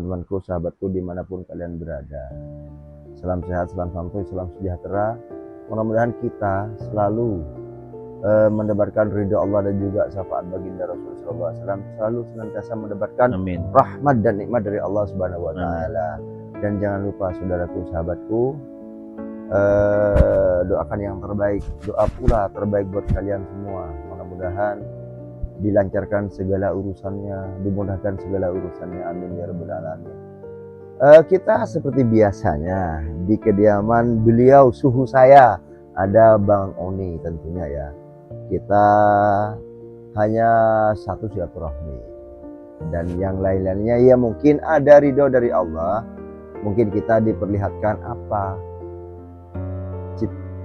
teman-temanku, sahabatku dimanapun kalian berada. Salam sehat, salam santuy, salam sejahtera. Mudah-mudahan kita selalu mendapatkan ridho Allah dan juga syafaat baginda Rasulullah SAW, selalu senantiasa mendapatkan rahmat dan nikmat dari Allah Subhanahu Wa Taala. Dan jangan lupa saudaraku, sahabatku, doakan yang terbaik, doa pula terbaik buat kalian semua. Mudah-mudahan dilancarkan segala urusannya, dimudahkan segala urusannya, amin ya rabbal alamin. Kita seperti biasanya di kediaman beliau, suhu saya ada Bang Oni tentunya ya. Kita hanya satu silaturahmi, dan yang lain-lainnya ya mungkin ada ridho dari Allah, mungkin kita diperlihatkan apa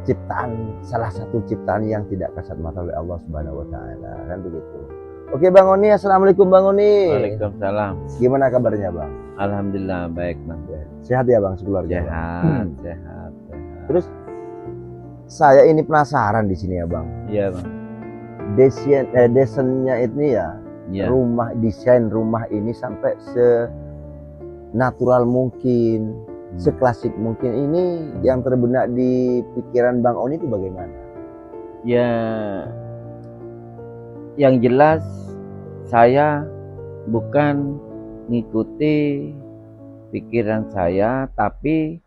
ciptaan, salah satu ciptaan yang tidak kasat mata oleh Allah Subhanahu Wa Taala, kan begitu. Oke Bang Oni, assalamualaikum Bang Oni. Waalaikumsalam. Gimana kabarnya Bang? Alhamdulillah baik Bang. Sehat ya Bang, sekeluarga? Sehat, sehat. Terus saya ini penasaran di sini ya Bang. Iya Bang. Desainnya ini ya, desain rumah ini sampai natural mungkin, seklasik mungkin, ini yang terbenak di pikiran Bang Oni itu bagaimana? Ya, yang jelas saya bukan ngikuti pikiran saya, tapi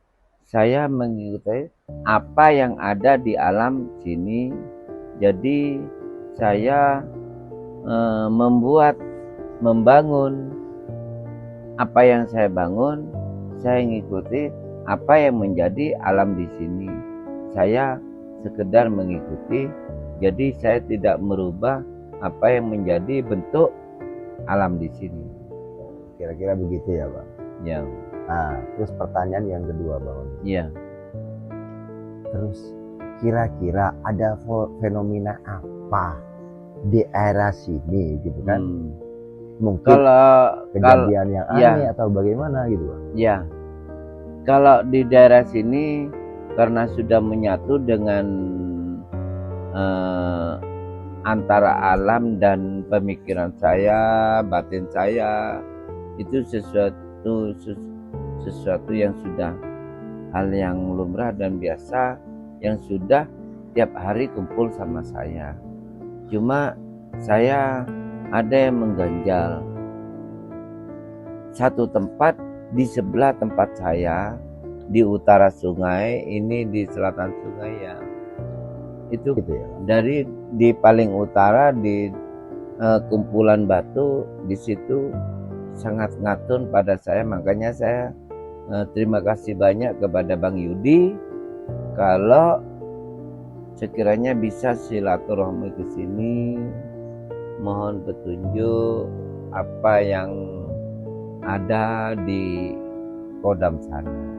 saya mengikuti apa yang ada di alam sini. Jadi saya membangun apa yang saya bangun, saya mengikuti apa yang menjadi alam di sini. Saya sekedar mengikuti, jadi saya tidak merubah apa yang menjadi bentuk alam di sini. Kira-kira begitu ya Bang? Ya. Nah, terus pertanyaan yang kedua Bang. Iya. Terus kira-kira ada fenomena apa di era sini gitu kan? Mungkin kejadian yang aneh atau bagaimana gitu Bang? Ya, kalau di daerah sini karena sudah menyatu dengan antara alam dan pemikiran saya, batin saya, itu sesuatu yang sudah hal yang lumrah dan biasa, yang sudah tiap hari kumpul sama saya. Cuma saya ada yang mengganjal. Satu tempat di sebelah tempat saya, di utara sungai, ini di selatan sungai ya. Itu gitu ya. Dari di paling utara di kumpulan batu, di situ sangat ngatun pada saya. Makanya saya terima kasih banyak kepada Bang Yudi kalau sekiranya bisa silaturahmi ke sini, mohon petunjuk apa yang ada di Kodam sana.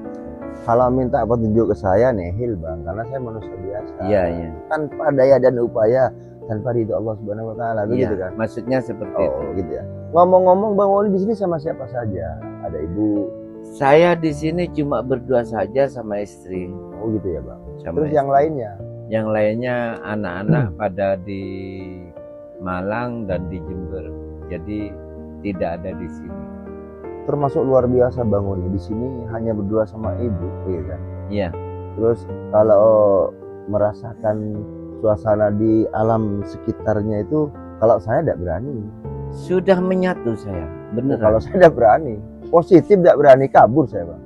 Kalau minta petunjuk ke saya nihil Bang, karena saya manusia biasa. Iya, iya. Tanpa daya dan upaya, tanpa ridho Allah Subhanahu Wa Taala, begitu kan? Maksudnya seperti itu. Gitu ya. Ngomong-ngomong Bang Oli di sini sama siapa saja? Ada ibu? Saya di sini cuma berdua saja sama istri. Oh gitu ya Bang. Sama terus istri. Yang lainnya? Yang lainnya anak-anak pada di Malang dan di Jember. Jadi tidak ada di sini. Termasuk luar biasa Bang Oni, di sini hanya berdua sama ibu, iya kan? Iya. Terus kalau merasakan suasana di alam sekitarnya itu, kalau saya tidak berani. Sudah menyatu saya, benar. Kalau saya tidak berani, positif tidak berani, kabur saya Bang.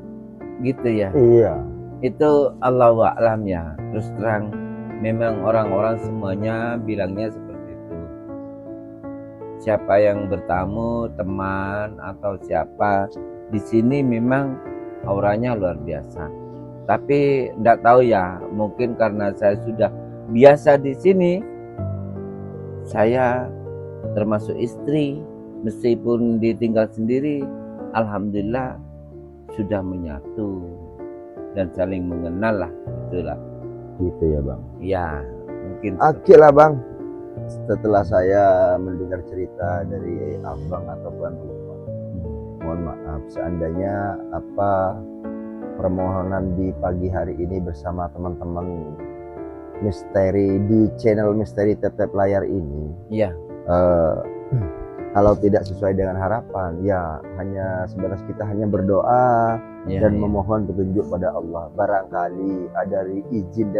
Gitu ya? Iya. Itu Allahu a'lam ya. Terus terang, memang orang-orang semuanya bilangnya seperti itu. Siapa yang bertamu, teman atau siapa di sini memang auranya luar biasa. Tapi enggak tahu ya, mungkin karena saya sudah biasa di sini, saya termasuk istri, meskipun ditinggal sendiri, alhamdulillah sudah menyatu dan saling mengenal lah, itulah. Gitu ya Bang. Ya, mungkin. Oke lah Bang. Setelah saya mendengar cerita dari Abang ataupun Rumah, mohon maaf seandainya apa permohonan di pagi hari ini bersama teman-teman misteri di channel Misteri Tap Tap Layar ini, Iya. Kalau tidak sesuai dengan harapan, ya hanya sebatas kita hanya berdoa Ya, dan ya. memohon petunjuk pada Allah. Barangkali ada izin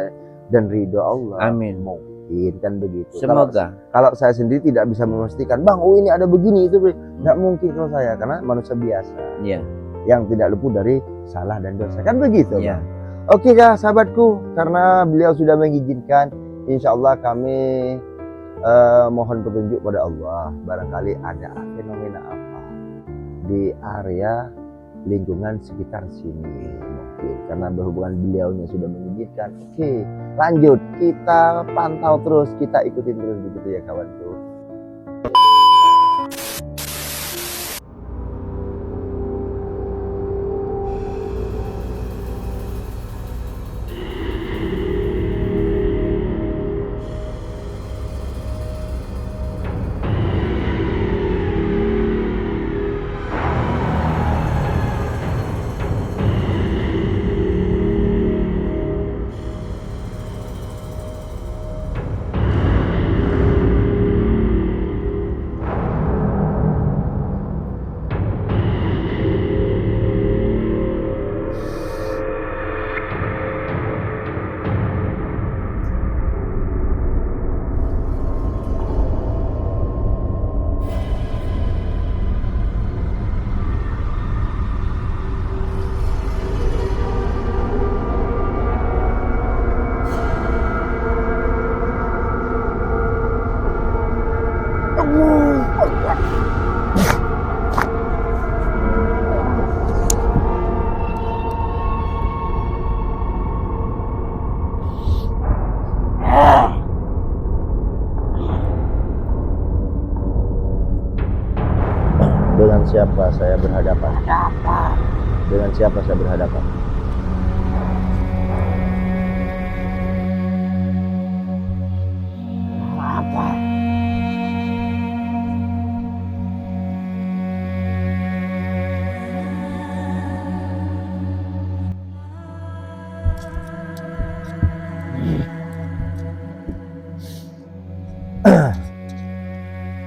dan ridho Allah. Amin. Mungkin kan begitu. Semoga. Kalau saya sendiri tidak bisa memastikan, Bang, oh ini ada begini itu, nggak mungkin kalau saya, karena manusia biasa Ya. yang tidak luput dari salah dan dosa, kan begitu. Ya. Bang? Oke ya sahabatku, karena beliau sudah mengizinkan, insya Allah kami mohon petunjuk pada Allah. Barangkali ada fenomena apa di area lingkungan sekitar sini, mungkin karena berhubungan beliaunya sudah mengizinkan. Oke, lanjut, kita pantau terus, kita ikutin terus begitu ya kawanku. Dengan siapa saya berhadapan? Dengan siapa saya berhadapan? Apa?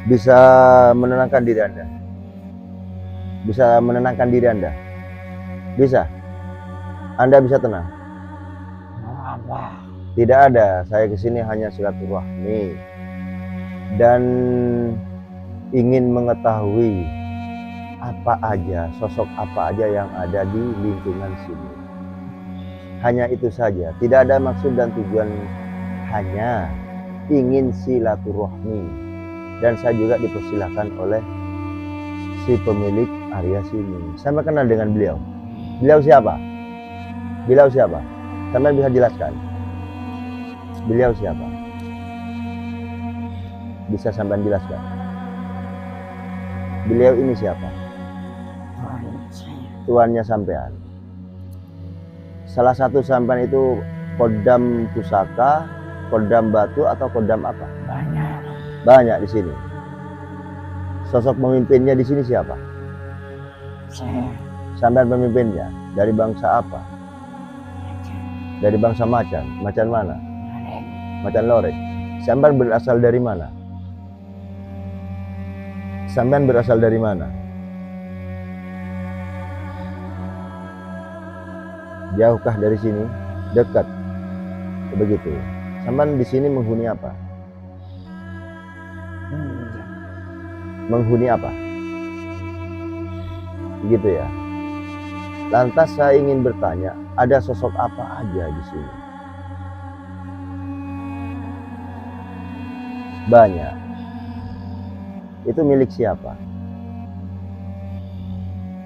Bisa menenangkan diri Anda? Bisa menenangkan diri Anda? Bisa? Anda bisa tenang? Apa? Tidak ada, saya kesini hanya silaturahmi dan ingin mengetahui apa aja, sosok apa aja yang ada di lingkungan sini. Hanya itu saja, tidak ada maksud dan tujuan, hanya ingin silaturahmi. Dan saya juga dipersilahkan oleh si pemilik area sini. Saya kenal dengan beliau. Beliau siapa? Beliau siapa? Sampai bisa jelaskan? Beliau siapa? Bisa sampai jelaskan? Beliau ini siapa? Tuannya sampean. Salah satu sampean itu Kodam Pusaka, Kodam Batu atau Kodam apa? Banyak. Banyak di sini. Sosok pemimpinnya di sini siapa? Saya. Sampean pemimpinnya dari bangsa apa? Dari bangsa Macan. Macan mana? Macan Lorek. Sampean berasal dari mana? Sampean berasal dari mana? Jauhkah dari sini? Dekat. Begitu. Sampean di sini menghuni apa? Menghuni apa? Gitu ya. Lantas saya ingin bertanya, ada sosok apa aja di sini? Banyak. Itu milik siapa?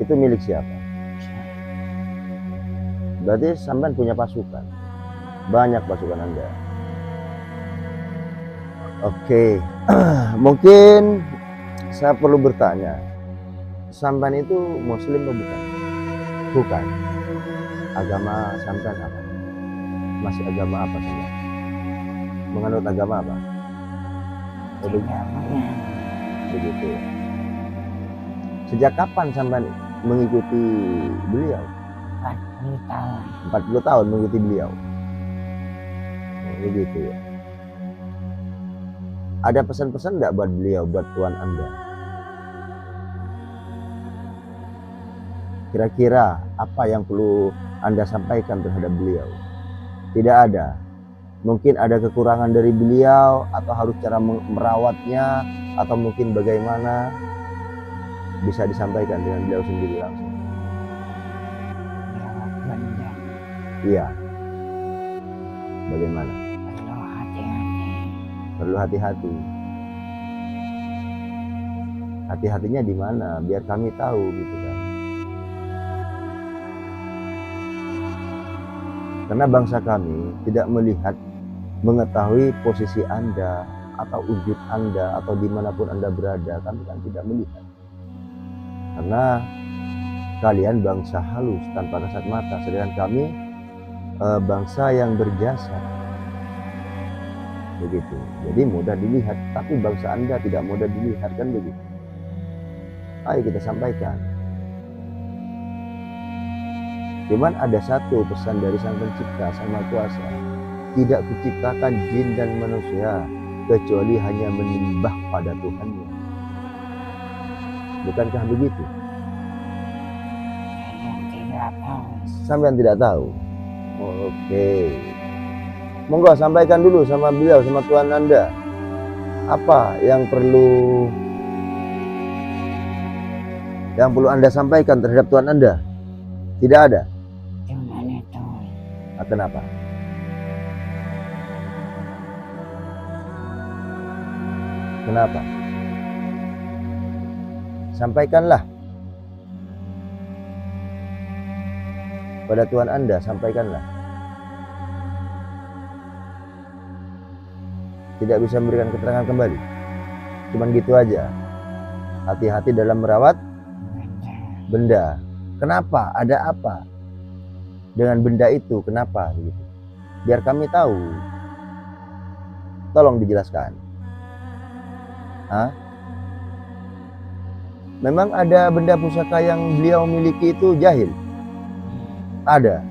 Itu milik siapa? Berarti sampean punya pasukan. Banyak pasukan Anda. Oke. Mungkin saya perlu bertanya, sampean itu muslim atau bukan? Bukan. Agama sampean apa? Masih agama apa sampean? Menganut agama apa? Begitu. Sejak kapan sampean mengikuti beliau? 40 tahun. 40 tahun mengikuti beliau. Begitu ya. Ada pesan-pesan enggak buat beliau, buat Tuan Anda? Kira-kira apa yang perlu Anda sampaikan terhadap beliau? Tidak ada. Mungkin ada kekurangan dari beliau, atau harus cara merawatnya, atau mungkin bagaimana, bisa disampaikan dengan beliau sendiri langsung. Lewat benda Iya. Bagaimana? perlu hati-hati. Perlu hati-hati. Hati-hatinya di mana? Biar kami tahu gitu kan. Karena bangsa kami tidak melihat, mengetahui posisi Anda atau wujud Anda atau dimanapun Anda berada, kami kan tidak melihat. Karena kalian bangsa halus tanpa kasat mata, sedangkan kami bangsa yang berjasa. Begitu. Jadi mudah dilihat, tapi bangsa Anda tidak mudah dilihat, kan begitu. Ayo kita sampaikan. Cuman ada satu pesan dari Sang Pencipta, Sang Maha Kuasa. Tidak kuciptakan jin dan manusia kecuali hanya menyembah pada Tuhannya. Bukankah begitu? Saya tidak tahu. Sampai tidak tahu. Oke. Monggo sampaikan dulu sama beliau, sama Tuhan Anda. Apa yang perlu Anda sampaikan terhadap Tuhan Anda? Tidak ada. Cuman itu. Kenapa? Kenapa? Sampaikanlah pada Tuhan Anda, sampaikanlah. Tidak bisa memberikan keterangan kembali. Cuman gitu aja. Hati-hati dalam merawat benda. Kenapa? Ada apa dengan benda itu? Kenapa begitu? Biar kami tahu. Tolong dijelaskan. Hah? Memang ada benda pusaka yang beliau miliki itu jahil? Ada.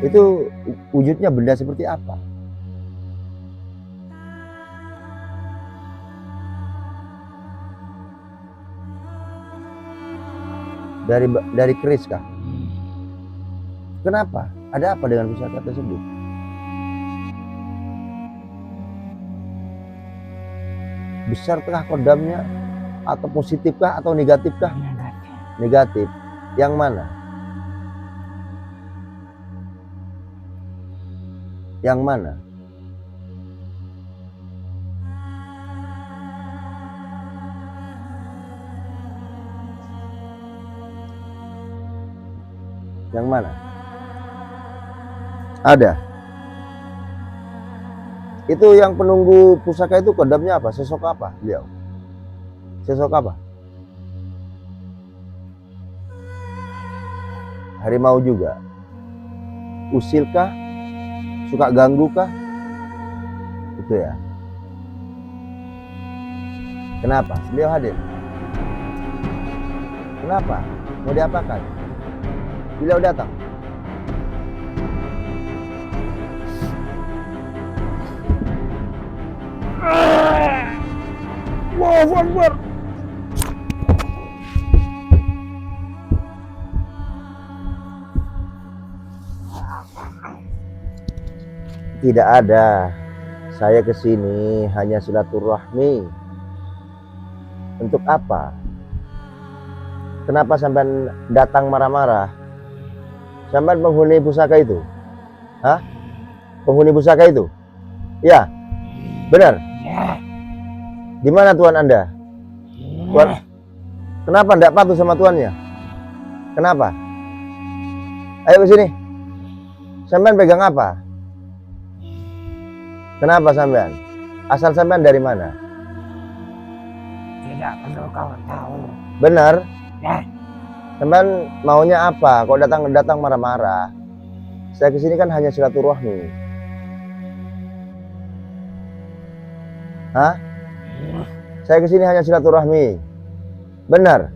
Itu wujudnya benda seperti apa? Dari keris kah? Kenapa? Ada apa dengan pusaka tersebut? Besarkah kodamnya? Atau positifkah atau negatifkah? Negatif. Yang mana? Yang mana? Yang mana? Ada. Itu yang penunggu pusaka itu kodamnya apa? Sosok apa beliau? Sosok apa? Harimau juga. Usilkah? Suka ganggu kah? Itu ya. Kenapa? Beliau hadir. Kenapa? Mau diapakan? Beliau datang. Allahu Akbar. Tidak ada. Saya kesini hanya silaturahmi. Untuk apa? Kenapa sampai datang marah-marah? Sampai penghuni pusaka itu? Hah? Penghuni pusaka itu? Ya, benar. Ya. Di mana Tuhan Anda? Tuhan, kenapa tidak patuh sama tuannya? Kenapa? Ayo ke sini. Sampean pegang apa? Kenapa sampean? Asal sampean dari mana? Tidak perlu kau tahu. Benar. Ya. Sampean maunya apa? Kok datang marah-marah? Saya kesini kan hanya silaturahmi. Hah? Saya kesini hanya silaturahmi. Benar.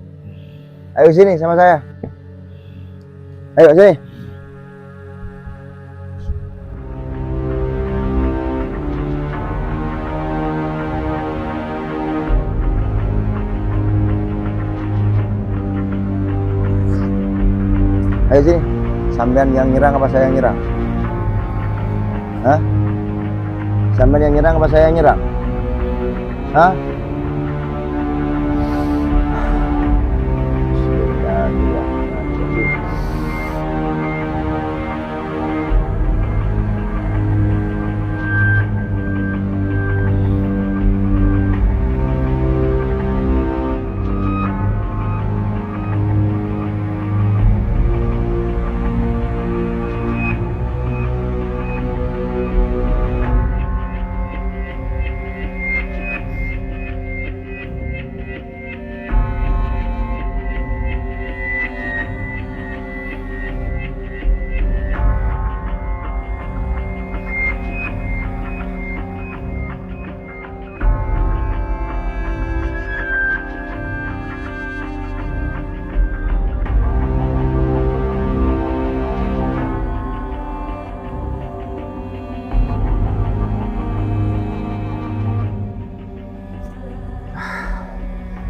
Ayo sini sama saya. Ayo sini. Ayo sini. Sampean yang nyerang apa saya yang nyerang? Hah? Sampean yang nyerang apa saya yang nyerang? Hah?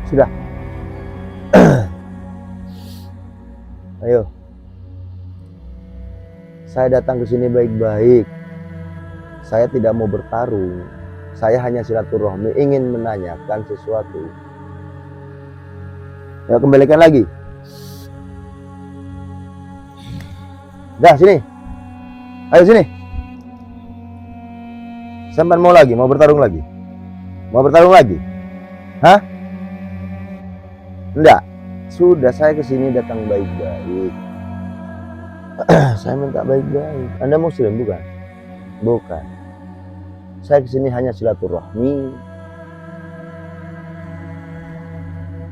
Sudah. Ayo. Saya datang ke sini baik-baik. Saya tidak mau bertarung. Saya hanya silaturahmi, ingin menanyakan sesuatu. Ya, kembalikan lagi. Dah, sini. Ayo sini. Sampai mau lagi, mau bertarung lagi? Mau bertarung lagi? Hah? Enggak. Sudah, saya kesini datang baik-baik. Saya minta baik-baik. Anda muslim bukan? Bukan. Saya kesini hanya silaturahmi.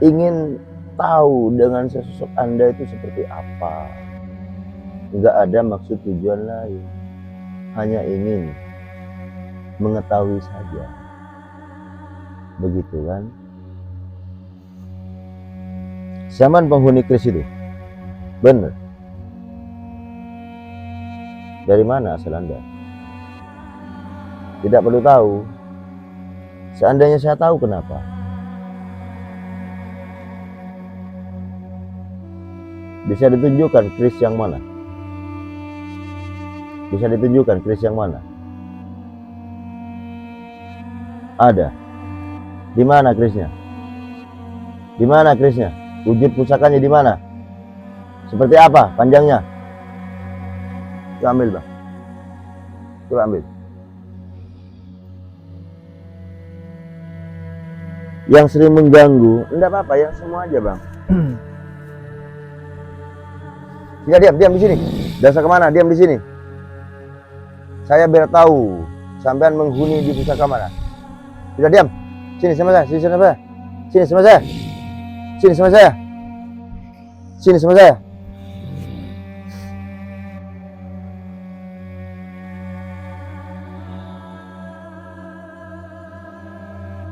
Ingin tahu dengan sosok Anda itu seperti apa. Enggak ada maksud tujuan lain. Hanya ingin mengetahui saja. Begitu kan? Zaman penghuni kris itu? Benar. Dari mana asal Anda? Tidak perlu tahu. Seandainya saya tahu, kenapa? Bisa ditunjukkan kris yang mana? Bisa ditunjukkan kris yang mana? Ada. Di mana krisnya? Di mana krisnya? Wujud pusakanya di mana? Seperti apa panjangnya? Coba ambil, Bang. Coba ambil. Yang sering mengganggu, enggak apa-apa, yang semua aja, Bang. Sudah, diam di sini. Dasar kemana? Diam di sini. Saya biar tahu sampean menghuni di pusaka mana. Sudah, diam. Sini sama saya, sini sama saya. Sini sama saya. Sini sama saya. Sini sama saya.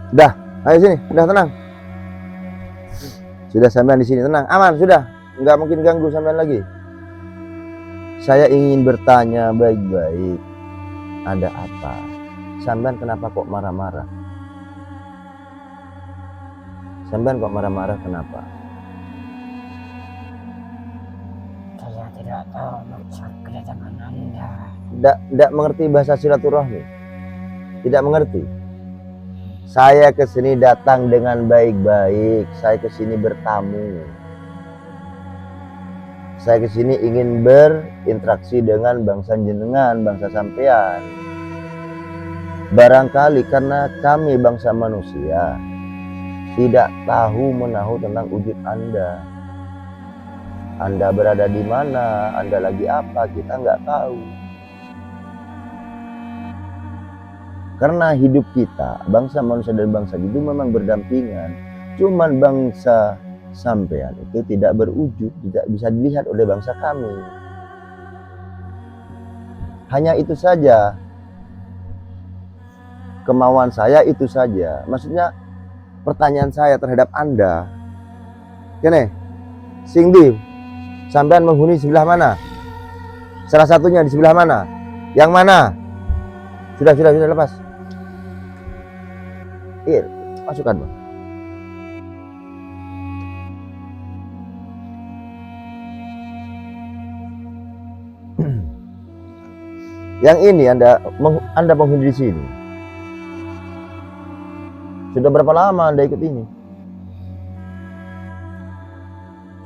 Sudah, ayo sini, sudah tenang. Sudah, sampean di sini tenang, aman, sudah. Enggak mungkin ganggu sampean lagi. Saya ingin bertanya baik-baik. Ada apa? Sampean kenapa kok marah-marah? Sampean kok marah-marah kenapa? Saya tidak tahu maksud kedatangan Anda. Tidak mengerti bahasa silaturahmi? Tidak mengerti? Saya ke sini datang dengan baik-baik. Saya ke sini bertamu. Saya ke sini ingin berinteraksi dengan bangsa jenengan, bangsa sampean. Barangkali karena kami bangsa manusia tidak tahu menahu tentang wujud Anda. Anda berada di mana, Anda lagi apa, kita nggak tahu. Karena hidup kita, bangsa manusia dan bangsa itu memang berdampingan. Cuman bangsa sampean itu tidak berwujud, tidak bisa dilihat oleh bangsa kami. Hanya itu saja. Kemauan saya itu saja. Maksudnya pertanyaan saya terhadap Anda. Kene, Singdi, sampean menghuni sebelah mana? Salah satunya di sebelah mana? Yang mana? Sudah lepas. Iya, masukkan, Bang. Yang ini Anda penghuni di sini. Sudah berapa lama Anda ikut ini?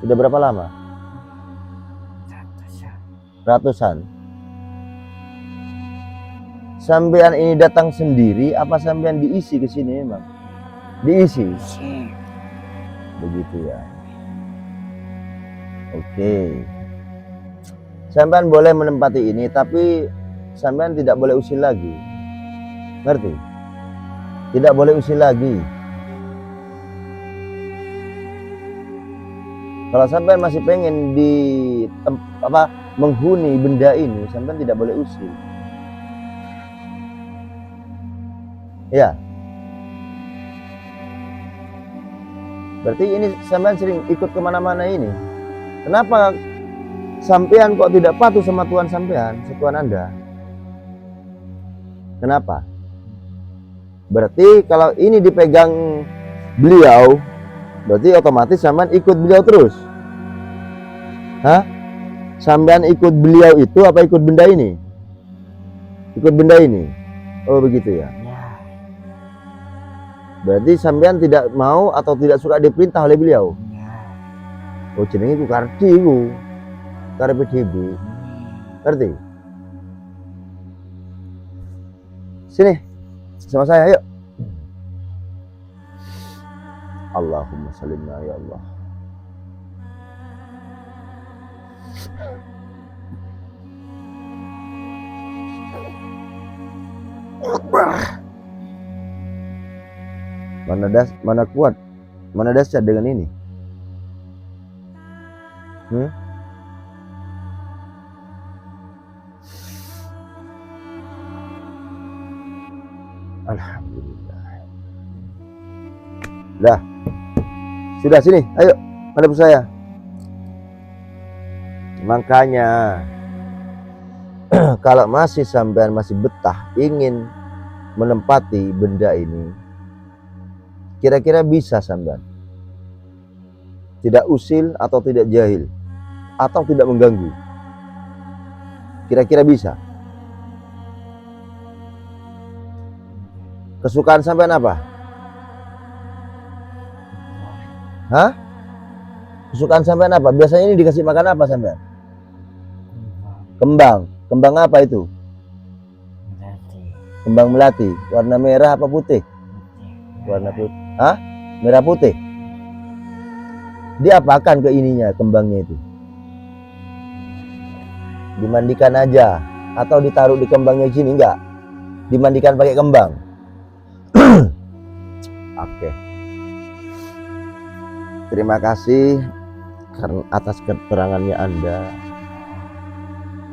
Sudah berapa lama? Ratusan. Sampean ini datang sendiri apa sampean diisi ke sini memang? Diisi. Begitu ya. Oke. Sampean boleh menempati ini tapi sampean tidak boleh usil lagi. Ngerti? Tidak boleh usil lagi. Kalau sampean masih pengen menghuni benda ini, sampean tidak boleh usil. Ya. Berarti ini sampean sering ikut kemana-mana ini. Kenapa sampean kok tidak patuh sama Tuhan sampean, Tuhan Anda? Kenapa? Berarti kalau ini dipegang beliau, berarti otomatis sampean ikut beliau terus. Hah? Sampean ikut beliau itu apa ikut benda ini? Ikut benda ini. Oh begitu ya. Berarti sampean tidak mau atau tidak suka diperintah oleh beliau. Oh jenenge iku kardi iku. Karep PDB. Ngerti? Sini. Sama saya yuk. Allahumma sallimna ya Allah. Mana kuat, mana dahsyat dengan ini. Alhamdulillah. Dah. Sudah sini, ayo hadap saya. Makanya kalau sampean masih betah ingin menempati benda ini, kira-kira bisa sampean? Tidak usil atau tidak jahil atau tidak mengganggu? Kira-kira bisa? Kesukaan sampean apa? Hah? Kesukaan sampean apa? Biasanya ini dikasih makan apa sampean? Kembang. Kembang apa itu? Kembang melati. Warna merah apa putih? Warna putih. Hah? Merah putih. Diapakan ke ininya kembangnya itu? Dimandikan aja atau ditaruh di kembangnya sini enggak? Dimandikan pakai kembang. Oke. Terima kasih karena atas keterangannya Anda,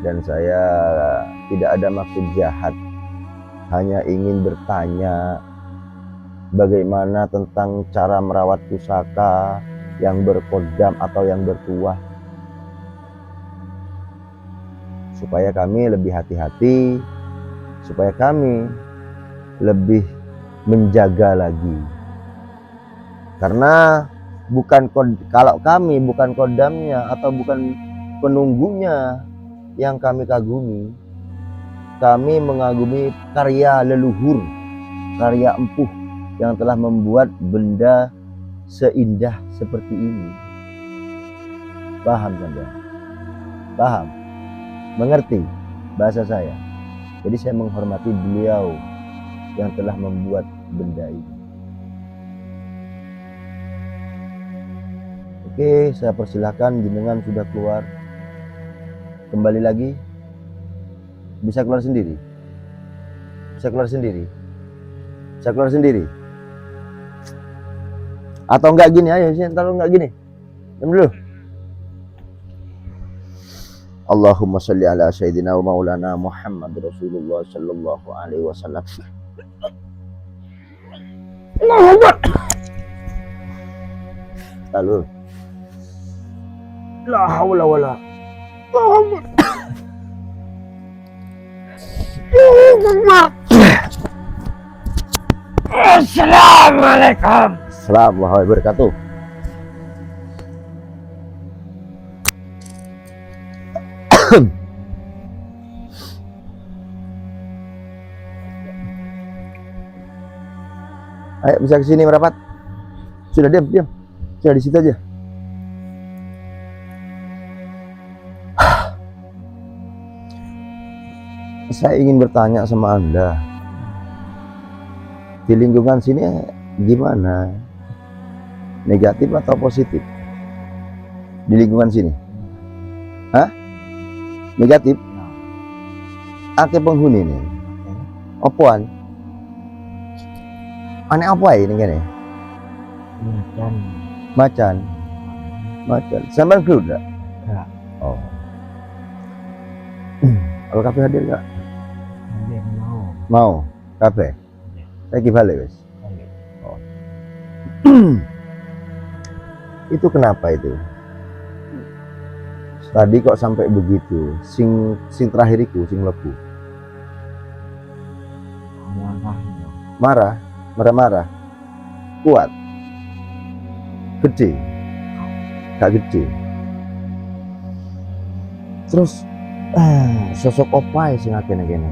dan saya tidak ada maksud jahat, hanya ingin bertanya bagaimana tentang cara merawat pusaka yang berkodam atau yang bertuah, supaya kami lebih hati-hati, supaya kami lebih menjaga lagi. Karena kalau kami bukan kodamnya atau bukan penunggunya yang kami kagumi, kami mengagumi karya leluhur, karya empuh yang telah membuat benda seindah seperti ini. Paham kan? Paham? Mengerti bahasa saya? Jadi saya menghormati beliau yang telah membuat benda ini. Oke, saya persilahkan, jenengan sudah keluar. Kembali lagi. Bisa keluar sendiri? Bisa keluar sendiri? Bisa keluar sendiri? Atau enggak gini, ayo sih, taruh enggak gini. Diam dulu. Allahumma sholli ala sayyidina wa maulana Muhammad Rasulullah sallallahu alaihi wasallam. Allahumma. Lalu. La haula wala. Assalamualaikum. Assalamualaikum warahmatullahi wabarakatuh. Ayo bisa ke sini merapat. Sudah diam, diam. Sudah di situ aja. Saya ingin bertanya sama Anda. Di lingkungan sini gimana? Negatif atau positif? Di lingkungan sini? Hah? Negatif? Ake penghuni nih. Apaan? Aneh apa ini kene? Macan. Macan. Macan. Sampai keluar enggak? Enggak. Oh. Kalau kafe hadir enggak? Dia mau. Mau kafe? Saya balik wes. Balik. Oh. Itu kenapa itu? Tadi kok sampai begitu? Sing terakhir itu sing lebu. Marah. Marah, kuat, gede, gak gede. Terus sosok apa sing akeh nang kene?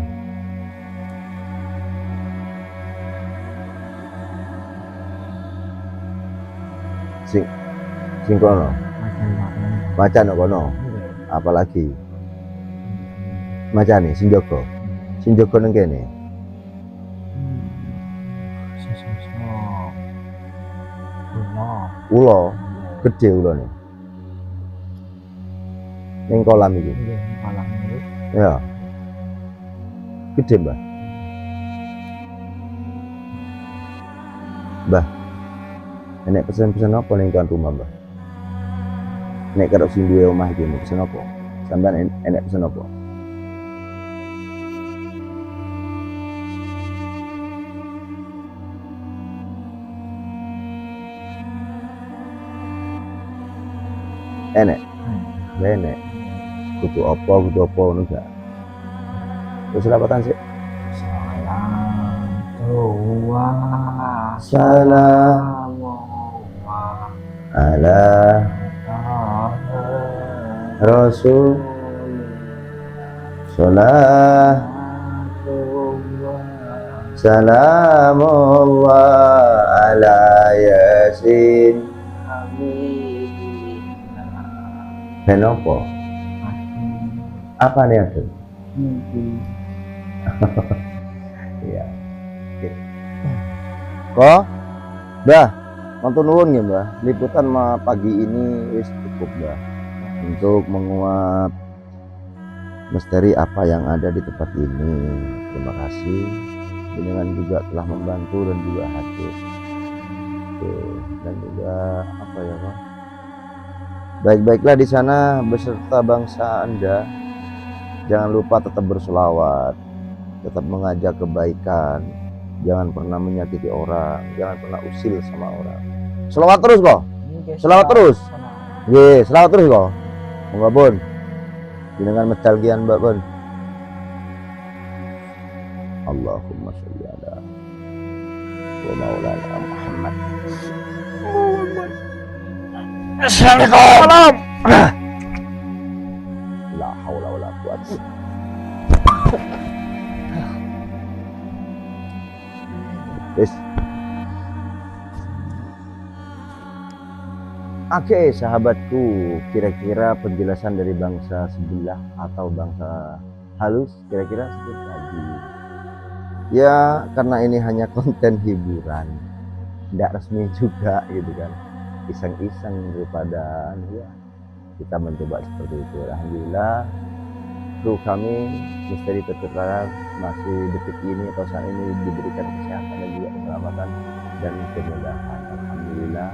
Sing kono, macan nang kono. Apalagi macane sing jaga nang kene. Ulo, gede ulone. Ning kolam iki. Malam itu. Ya. Gede, Mbah. Mbah. Enek pesan-pesan apa ning tuan rumah, Mbah? Nek karo sing duwe omah iki pesen apa? Sampeyan enek pesan apa? Enek. Enek. Kudu apa ngono gak? Wis selawatan sik. Salam tua. Salam ala Rasul Salah Salamullah ala Yasin. Kenapa? Apa nih ada? Iya. Oke. Kok? Mbah, matur nuwun ya, Mbah. Liputan pagi ini wis cukup, Mbah. Untuk menguak misteri apa yang ada di tempat ini. Terima kasih. Dengan juga telah membantu dan juga hadir. Oke. Dan juga apa ya, Pak? Baik-baiklah di sana beserta bangsa Anda. Jangan lupa tetap berselawat, tetap mengajak kebaikan, jangan pernah menyakiti orang, jangan pernah usil sama orang. Selawat terus kok, selawat terus. Ye, selawat terus kok. Mbak Bun, dengan medal kian Mbak Bun. Allahumma sholli ala wa maulana Muhammad. Assalamualaikum. La haula wala quwwata. Wis. Oke, sahabatku, kira-kira penjelasan dari bangsa sebelah atau bangsa halus kira-kira seperti tadi. Ya, karena ini hanya konten hiburan, tidak resmi juga gitu kan. Iseng-iseng daripada ya kita mencoba seperti itu. Alhamdulillah kru kami misteri terterang masih detik ini atau saat ini diberikan kesehatan dan juga keselamatan dan kemudahan. Alhamdulillah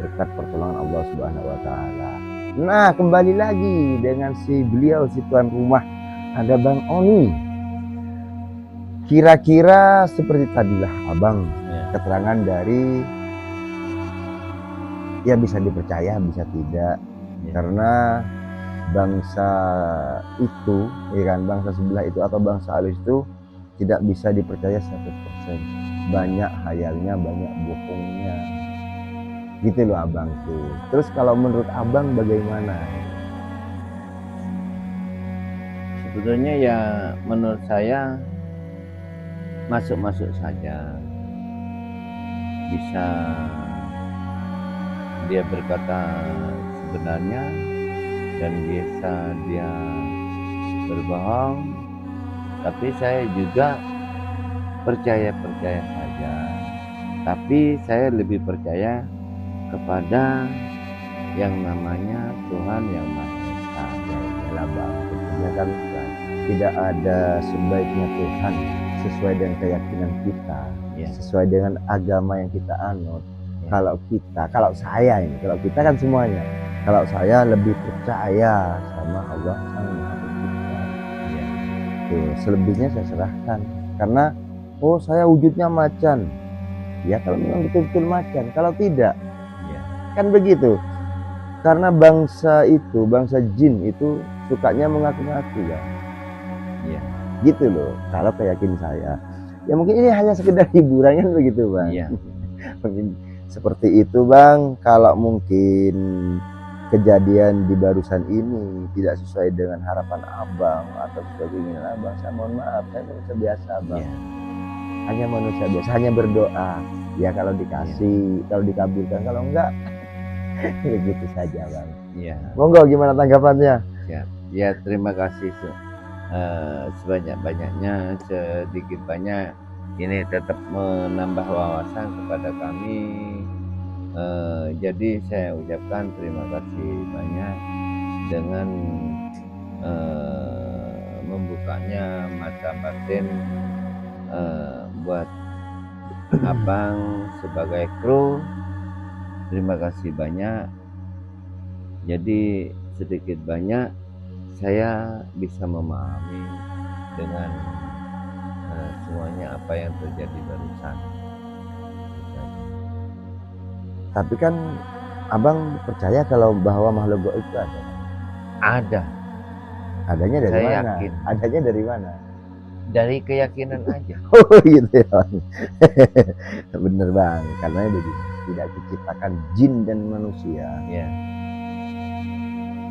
berkat pertolongan Allah Subhanahu wa taala. Nah, kembali lagi dengan si beliau si tuan rumah, ada Bang Oni. Kira-kira seperti tadilah Abang keterangan dari ya bisa dipercaya bisa tidak karena bangsa itu ya kan, bangsa sebelah itu atau bangsa halus itu tidak bisa dipercaya 100%, banyak hayalnya, banyak bohongnya gitu loh Abang tuh. Terus kalau menurut Abang bagaimana? Sebetulnya ya menurut saya masuk-masuk saja. bisa dia berkata sebenarnya dan bisa dia berbohong, tapi saya juga percaya saja. Tapi saya lebih percaya kepada yang namanya Tuhan yang Maha Esa. Ya bang, tentunya kan tidak ada sebaiknya Tuhan sesuai dengan keyakinan kita, Ya. sesuai dengan agama yang kita anut. Ya. Kalau saya ini, kalau kita kan semuanya. Kalau saya lebih percaya sama Allah Sang Maha Pencipta. Ya. Tuh, selebihnya saya serahkan. Karena saya wujudnya macan. Ya kalau memang betul-betul macan. Kalau tidak, Ya. kan begitu. Karena bangsa jin itu sukanya mengaku-ngaku ya. Ya. Gitu loh. Kalau keyakinan saya. Ya mungkin ini hanya sekedar hiburan kan begitu bang. Ya. Mungkin seperti itu bang. Kalau mungkin kejadian di barusan ini tidak sesuai dengan harapan abang atau sesuai keinginan abang, saya mohon maaf, saya manusia biasa bang. Ya. Hanya manusia biasa, hanya berdoa. Ya kalau dikasih, kalau dikabulkan, kalau enggak begitu saja bang. Ya. Monggo gimana tanggapannya? Ya, terima kasih sebanyak-banyaknya, sedikit banyak ini tetap menambah wawasan kepada kami. Jadi saya ucapkan terima kasih banyak dengan membukanya mata batin buat abang sebagai kru. Terima kasih banyak. Jadi sedikit banyak saya bisa memahami dengan semuanya apa yang terjadi barusan. Tapi kan abang percaya kalau bahwa makhluk gaib itu ada? Ada. Adanya dari Saya mana? yakin. Adanya dari mana? Dari keyakinan aja. Oh gitu ya bang. Bener bang, karena begini, tidak diciptakan jin dan manusia Ya.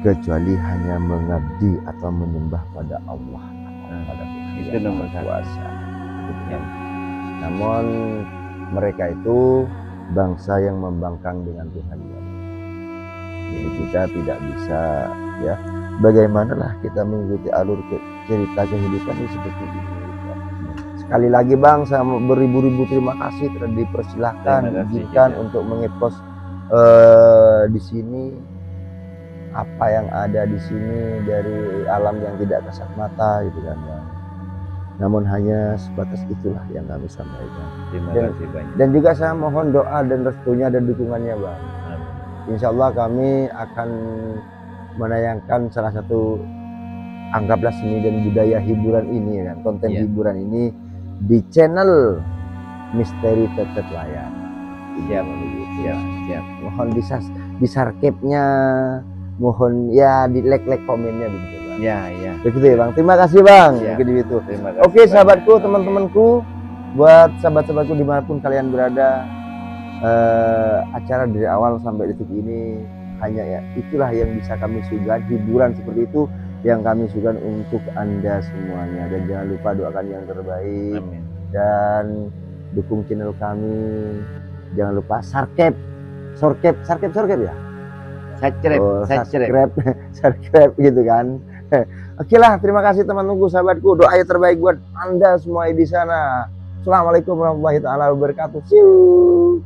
kecuali hanya mengabdi atau menyembah pada Allah atau pada Tuhan Itu yang nomor Maha satu. Kuasa. Gitu Ya. kan. Namun mereka itu bangsa yang membangkang dengan Tuhannya. Jadi kita tidak bisa ya. Bagaimanalah kita mengikuti alur cerita kehidupan ini seperti ini. Ya. Sekali lagi bang, saya beribu-ribu terima kasih telah dipersilahkan, Terima kasih diizinkan juga. untuk mengepost di sini apa yang ada di sini dari alam yang tidak kasat mata gitu kan bang. Namun hanya sebatas itulah yang kami sampaikan. Terima Dan- kasih banyak. Dan juga saya mohon doa dan restunya dan dukungannya bang. Amin. Insya Allah kami akan menayangkan salah satu anggaplah seni dan budaya hiburan ini kan, konten Iya. hiburan ini di channel Misteri Tetet Layar. Siap. Begitu. Siap. Siap. Mohon di subscribe-nya, mohon ya di like komennya begitu bang. Ya, ya. Begitu ya bang. Terima kasih bang. Siap. Mungkin itu. Terima kasih. Oke sahabatku, banyak. teman-temanku, buat sahabat-sahabatku dimanapun kalian berada, acara dari awal sampai detik ini hanya ya itulah yang bisa kami suguhkan, hiburan seperti itu yang kami suguhkan untuk Anda semuanya. Dan jangan lupa doakan yang terbaik Amin. dan dukung channel kami. Jangan lupa subscribe ya. Subscribe gitu kan. Oke lah, terima kasih teman-temanku, sahabatku. Doa yang terbaik buat Anda semua di sana. Assalamualaikum warahmatullahi wabarakatuh. See you.